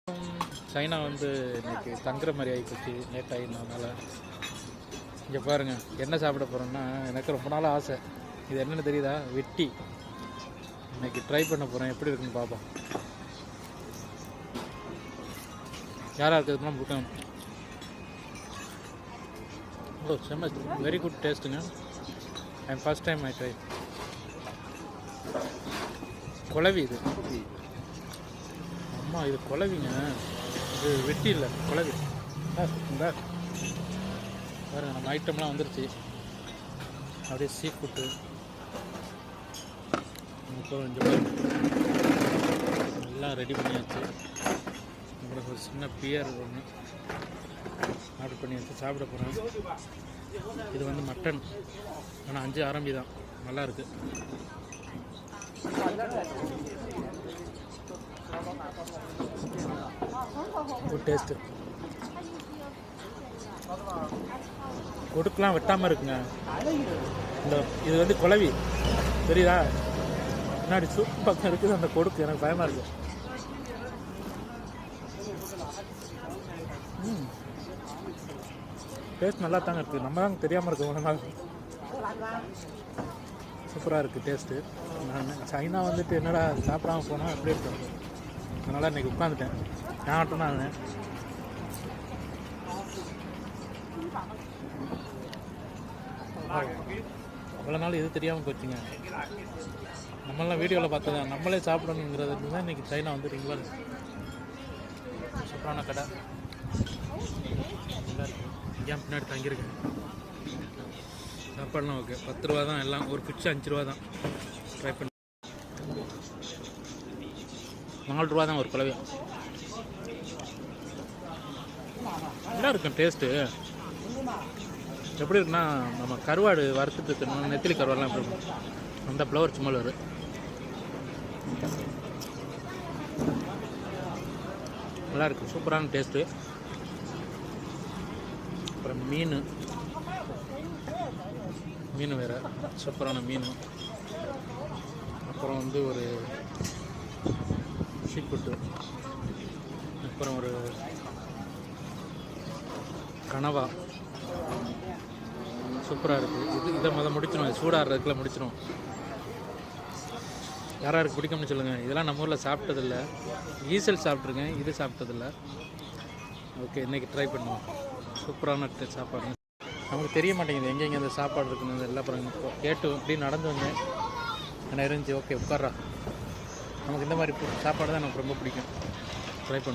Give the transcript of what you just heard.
China வந்து இன்றைக்கி தங்குற மாதிரி ஆகிப்போச்சு நேற்றாயினால. இங்கே பாருங்கள் என்ன சாப்பிட போகிறோன்னா, எனக்கு ரொம்ப நாள் ஆசை. இது என்னென்னு தெரியுதா? வெட்டி. இன்றைக்கி ட்ரை பண்ண போகிறேன், எப்படி இருக்குன்னு பார்ப்போம். யாராக இருக்கிறதுலாம் புக்கம். ஓ செம்ம, வெரி குட் டேஸ்ட்டுங்க. And first time I try. குழவி இது. அம்மா இது குழவிங்க, இது வெட்டி இல்லை, குழவி. இந்த பாருங்க நம்ம ஐட்டம்லாம் வந்துருச்சு. அப்படியே சீ ஃபுட்டு எல்லாம் ரெடி பண்ணியாச்சு. உங்களுக்கு ஒரு சின்ன பியர் ஒன்று ஆர்டர் பண்ணி வச்சு சாப்பிட போகிறேன். இது வந்து மட்டன், ஆனால் 5 ஆரம்பி தான், நல்லாயிருக்கு. Good taste. கொடுக்கலாம் வெட்டாமல் இருக்குங்க. இந்த இது வந்து குழவி தெரியுதா? முன்னாடி சூப் பக்கம் இருக்குது அந்த கொடுக்கு, எனக்கு பயமாக இருக்குது. டேஸ்ட் நல்லா தாங்க இருக்குது, நம்ம தான் தெரியாமல் இருக்குது. சூப்பராக இருக்குது டேஸ்ட்டு. நான் சைனா வந்துட்டு என்னடா சாப்பிடாமல் போனால் எப்படி இருக்கும், அதனால் இன்றைக்கி உட்காந்துட்டேன். நான் மட்டும் தான் அவ்வளோ நாள் இது தெரியாமல் போச்சுங்க. நம்மளாம் வீடியோவில் பார்த்தது, நம்மளே சாப்பிடணுங்கிறது தான் இன்றைக்கி சைனா வந்து ரெகுலர். சூப்பரான கடை இங்கே பின்னாடி தங்கியிருக்கேன். சாப்பாடுலாம் ஓகே, 10 ரூபா தான் எல்லாம். ஒரு ஃபிஷ் 5 ரூபா தான். ட்ரை பண்ணி 4 ரூபா தான் ஒரு குழவி. நல்லா இருக்கும் டேஸ்ட்டு. எப்படி இருக்குன்னா, நம்ம கருவாடு வறுத்துட்டு தின்னோம், நெத்திலி கருவாடெலாம் எப்படி இருக்கும் அந்த ஃப்ளவர் சும்மா வரும். நல்லா இருக்குது, சூப்பரான டேஸ்ட்டு. அப்புறம் மீன் வேறு சூப்பரான மீன். அப்புறம் வந்து ஒரு சீ ஃபுட்டு. அப்புறம் ஒரு கனவா சூப்பராக இருக்குது. இதை முடிச்சிடும், சூடாகிறதுக்குள்ள முடிச்சிடும். யாராருக்கு பிடிக்கும்னு சொல்லுங்கள். இதெல்லாம் நம்ம ஊரில் சாப்பிட்டதில்லை. ஈசல் சாப்பிட்ருக்கேன், இது சாப்பிட்டதில்லை. ஓகே, இன்றைக்கி ட்ரை பண்ணுவோம். சூப்பரான சாப்பாடு. நமக்கு தெரிய மாட்டேங்குது எங்கெங்கே அந்த சாப்பாடு இருக்குன்னு எல்லாம். அப்புறம் கேட்டு இப்படி நடந்து வந்தேன், என்ன இருந்துச்சு. ஓகே உட்கார்றா. நமக்கு இந்த மாதிரி சாப்பாடு தான் எனக்கு ரொம்ப பிடிக்கும். ட்ரை பண்ணுவோம்.